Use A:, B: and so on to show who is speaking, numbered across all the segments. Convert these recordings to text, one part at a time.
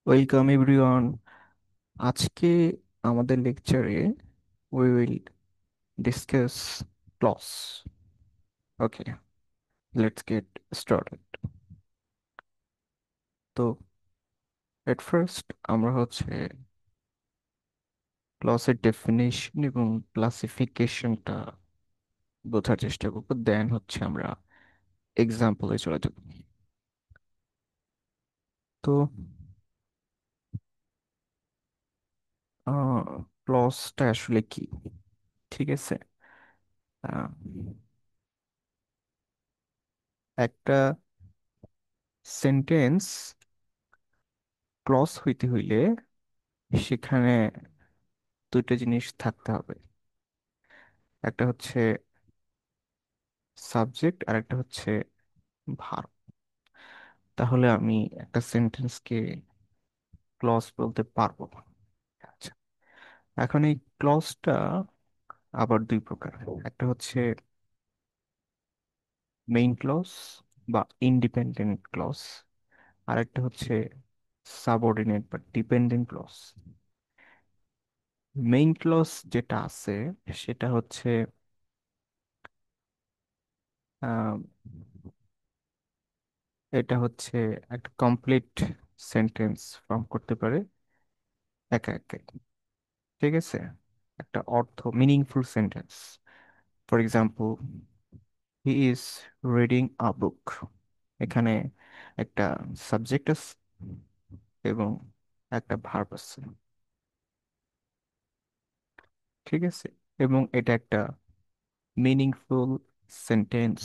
A: Welcome everyone. আজকে আমাদের লেকচারে we will discuss clause. Okay, let's get started. তো এট ফার্স্ট আমরা ক্লসের ডেফিনেশন এবং ক্লাসিফিকেশনটা বোঝার চেষ্টা করবো, দেন আমরা এক্সাম্পলে চলে যাব। তো ক্লসটা আসলে কি? ঠিক আছে। আহ, একটা সেন্টেন্স ক্লস হইতে হইলে সেখানে দুইটা জিনিস থাকতে হবে। একটা হচ্ছে সাবজেক্ট আর একটা হচ্ছে ভার্ব। তাহলে আমি একটা সেন্টেন্সকে ক্লজ বলতে পারবো। আচ্ছা, এখন এই ক্লজটা আবার দুই প্রকার। একটা হচ্ছে মেইন ক্লজ বা ইন্ডিপেন্ডেন্ট ক্লজ, আর একটা হচ্ছে সাবঅর্ডিনেট বা ডিপেন্ডেন্ট ক্লজ। মেইন ক্লজ যেটা আছে সেটা হচ্ছে আহ, এটা হচ্ছে একটা কমপ্লিট সেন্টেন্স ফর্ম করতে পারে একা একা। ঠিক আছে, একটা অর্থ meaningful sentence. For example, he is reading a book. এখানে একটা সাবজেক্ট আছে এবং একটা ভার্ব আছে। ঠিক আছে, এবং এটা একটা মিনিংফুল সেন্টেন্স।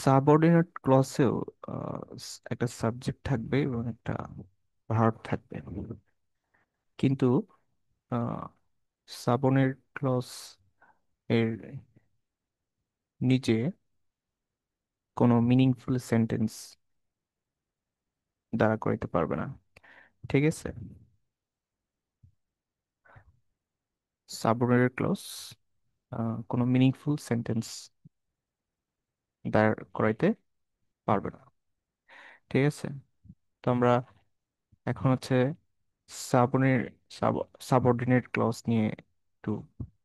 A: সাবঅর্ডিনেট ক্লজেও একটা সাবজেক্ট থাকবে এবং একটা ভার্ব থাকবে, কিন্তু সাবঅর্ডিনেট ক্লজ এর নিচে কোনো মিনিংফুল সেন্টেন্স দাঁড়া করাইতে পারবে না। ঠিক আছে, সাবঅর্ডিনেট ক্লজ কোনো মিনিংফুল সেন্টেন্স দাঁড় করাইতে পারবে না। ঠিক আছে, তো আমরা এখন সাবঅর্ডিনেট সাবঅর্ডিনেট ক্লজ নিয়ে একটু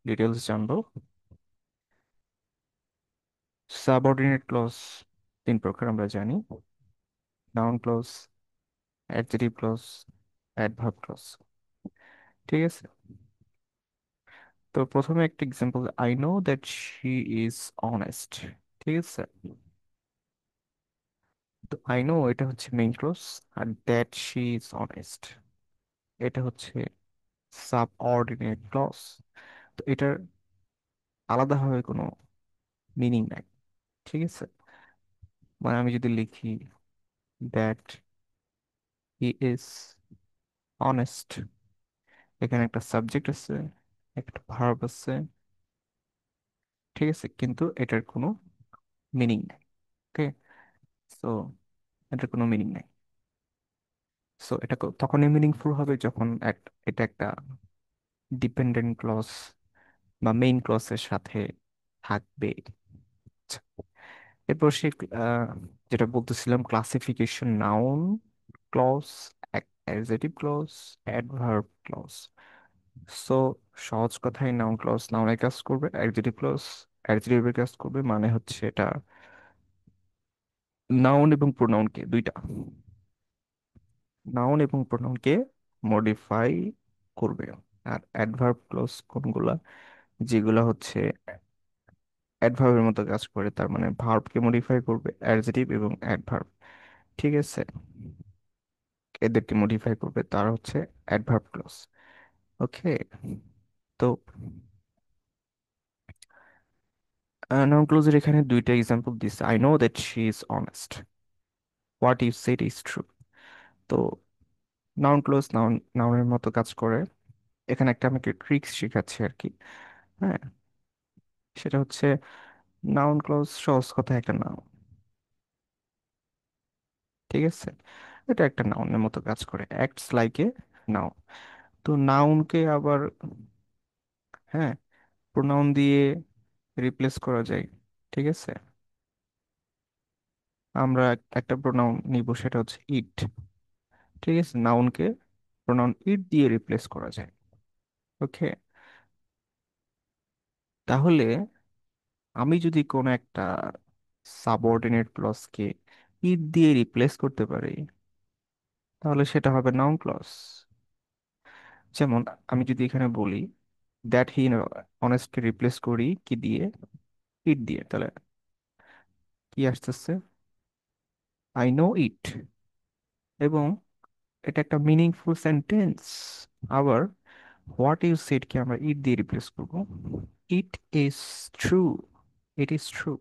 A: ডিটেলস জানবো। সাবঅর্ডিনেট ক্লজ তিন প্রকার আমরা জানি: noun clause, adjective clause, adverb clause. ঠিক আছে, তো প্রথমে একটা example, I know that she is honest. ঠিক আছে, তো আই নো এটা হচ্ছে মেইন ক্লজ, আর দ্যাট শি ইজ অনেস্ট এটা হচ্ছে সাবঅর্ডিনেট ক্লজ। তো এটার আলাদাভাবে কোনো মিনিং নাই। ঠিক আছে, মানে আমি যদি লিখি দ্যাট হি ইজ অনেস্ট, এখানে একটা সাবজেক্ট আছে, একটা ভার্ব আছে। ঠিক আছে, কিন্তু এটার কোনো মিনিং নাই। ওকে, সো এটার কোনো মিনিং নাই। সো এটা তখনই মিনিংফুল হবে যখন এটা একটা ডিপেন্ডেন্ট ক্লজ বা মেইন ক্লজের সাথে থাকবে। আচ্ছা, এরপর আহ, যেটা বলতেছিলাম, classification: noun clause, adjective clause, adverb clause. So সহজ কথায়, নাউন ক্লজ নাউনের কাজ করবে, অ্যাডজেক্টিভ ক্লজ অ্যাডজেক্টিভের কাজ করবে। মানে হচ্ছে এটা নাউন এবং প্রোনাউনকে দুইটা, নাউন এবং প্রোনাউনকে মডিফাই করবে। আর অ্যাডভার্ব ক্লজ কোনগুলা? যেগুলা অ্যাডভার্বের মতো কাজ করে, তার মানে ভার্বকে মডিফাই করবে, অ্যাডজেক্টিভ এবং অ্যাডভার্ব। ঠিক আছে, এদেরকে মডিফাই করবে, তার হচ্ছে অ্যাডভার্ব ক্লজ। ওকে, তো নাউন ক্লোজের এখানে দুইটা এক্সাম্পল দিচ্ছে: I know that she is honest, what you said is true. তো নাউন ক্লোজ নাউনের মতো কাজ করে। এখানে একটা আমাকে ট্রিক্স শেখাচ্ছি আর কি। হ্যাঁ, সেটা হচ্ছে, নাউন ক্লোজ সহজ কথা একটা নাউন। ঠিক আছে, এটা একটা নাউনের মতো কাজ করে, অ্যাক্টস লাইক এ নাউন। তো নাউনকে আবার, হ্যাঁ, প্রোনাউন দিয়ে রিপ্লেস করা যায়। ঠিক আছে, আমরা একটা প্রোনাউন নিব, সেটা হচ্ছে ইট। ঠিক আছে, নাউনকে প্রোনাউন ইট দিয়ে রিপ্লেস করা যায়। ওকে, তাহলে আমি যদি কোনো একটা সাবঅর্ডিনেট ক্লজকে ইট দিয়ে রিপ্লেস করতে পারি, তাহলে সেটা হবে নাউন ক্লজ। যেমন আমি যদি এখানে বলি দ্যাট হি অনেস্টকে রিপ্লেস করি কি দিয়ে, ইট দিয়ে, তাহলে কি আসতেছে, আই নো ইট। এবং এটা একটা মিনিংফুল সেন্টেন্স। আবার হোয়াট ইউ সেড কে আমরা ইট দিয়ে রিপ্লেস করব, it is true, it is true.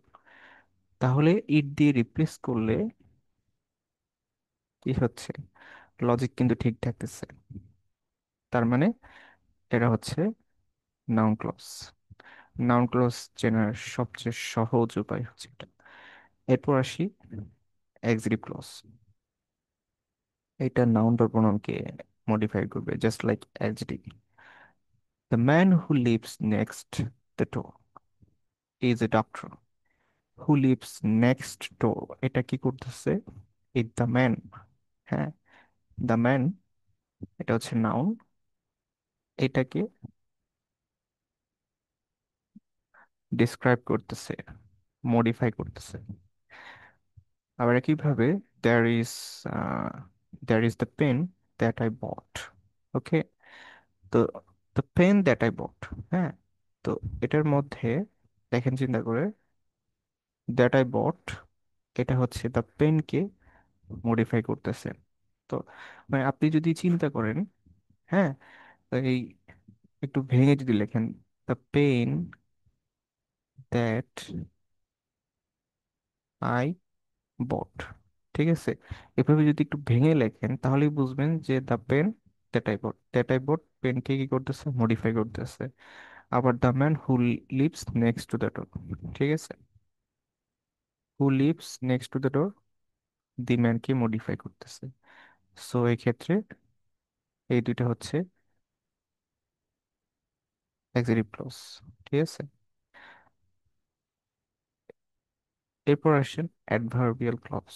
A: তাহলে ইট দিয়ে রিপ্লেস করলে কি হচ্ছে, লজিক কিন্তু ঠিক থাকতেছে। তার মানে এটা হচ্ছে নাউন ক্লজ। নাউন ক্লজ চেনার সবচেয়ে সহজ উপায় হচ্ছে এটা। এরপর আসি এক্সিটিভ ক্লজ। এটা নাউন বা প্রোনাউনকে মডিফাই করবে, just like adjective. The man who lives next the door is a doctor. Who lives next door, এটা কি করতেছে, ইট দ্য ম্যান। হ্যাঁ, দ্য ম্যান, এটা হচ্ছে নাউন, এটাকে ডিসক্রাইব করতেছে, মডিফাই করতেছে। আবার একইভাবে there is there is the pen that I bought. Okay, তো the pen that I bought, হ্যাঁ, তো এটার মধ্যে দেখেন চিন্তা করে, দ্যাট আই বট এটা হচ্ছে দ্য পেনকে মডিফাই করতেছে। তো মানে আপনি যদি চিন্তা করেন, হ্যাঁ, তো এই একটু ভেঙে যদি লেখেন, the pen that I bought, ঠিক আছে, এভাবে যদি একটু ভেঙে লেখেন তাহলেই বুঝবেন যে the pen that I bought, that I bought পেনকে কি করতেছে, মডিফাই করতেছে। আবার the man who lives next to the door, ঠিক আছে, who lives next to the door the ম্যানকে মডিফাই করতেছে। সো এই ক্ষেত্রে এই দুইটা হচ্ছে এক্সিটিভ ক্লজ। ঠিক আছে, এরপর আসেন অ্যাডভার্বিয়াল ক্লজ।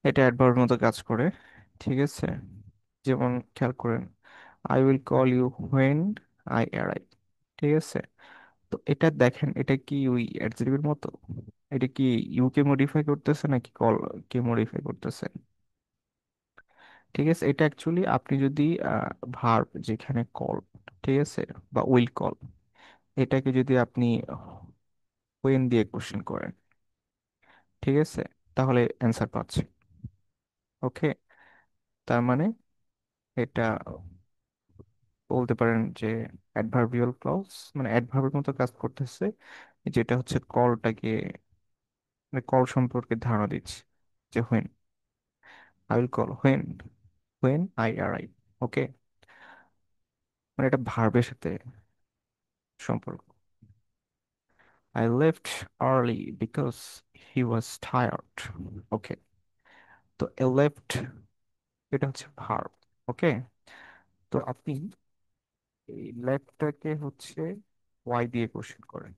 A: এটা অ্যাডভার্ব মতো কাজ করে, ঠিক আছে। যেমন খেয়াল করেন, I will call you when I arrive, ঠিক আছে। তো এটা দেখেন, এটা কি ওই অ্যাডজেক্টিভের মতো, এটা কি ইউ কে মডিফাই করতেছে নাকি কল কে মডিফাই করতেছে? ঠিক আছে, এটা অ্যাকচুয়ালি আপনি যদি ভার্ব যেখানে কল, ঠিক আছে, বা উইল কল, এটাকে যদি আপনি হোয়েন দিয়ে কোশ্চেন করেন, ঠিক আছে, তাহলে অ্যান্সার পাচ্ছে। ওকে, তার মানে এটা বলতে পারেন যে অ্যাডভার্বিয়াল ক্লজ মানে অ্যাডভার্বের মতো কাজ করতেছে, যেটা হচ্ছে কলটাকে, মানে কল সম্পর্কে ধারণা দিচ্ছে, যে when, I will call when, when I arrive. Okay, মানে এটা ভার্বের সাথে সম্পর্ক। I left early because he was tired. Okay, তো এ লেফট এটা হচ্ছে ভার্ব। ওকে, তো আপনি এই লেফটটাকে হচ্ছে ওয়াই দিয়ে কোশ্চেন করেন,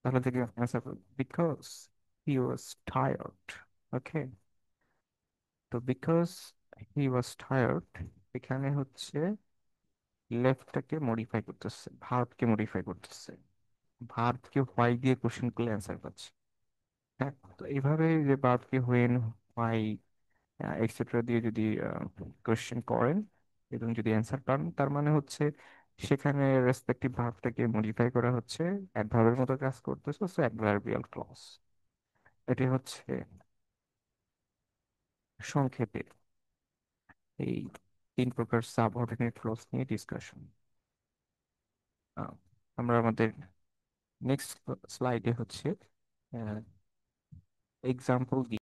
A: তাহলে থেকে অ্যান্সার করবেন because he was tired. Okay, তো বিকজ হি ওয়াজ টায়ার্ড এখানে হচ্ছে লেফটটাকে মডিফাই করতেছে, ভার্বকে মডিফাই করতেছে, ভার্বকে হোয়াই দিয়ে কোশ্চেন করলে অ্যান্সার পাচ্ছে। হ্যাঁ, তো এইভাবে যে ভার্বকে হোয়েন, হোয়াই, এক্সেট্রা দিয়ে যদি কোশ্চেন করেন এবং যদি অ্যান্সার পান, তার মানে হচ্ছে সেখানে রেসপেক্টিভ ভার্বটাকে মডিফাই করা হচ্ছে, অ্যাডভার্বের মতো কাজ করতেছে, সো অ্যাডভার্বিয়াল ক্লজ। এটি হচ্ছে সংক্ষেপে এই তিন প্রকার সাবঅর্ডিনেট ক্লজ নিয়ে ডিসকাশন। আমরা আমাদের নেক্সট স্লাইডে হচ্ছে এক্সাম্পল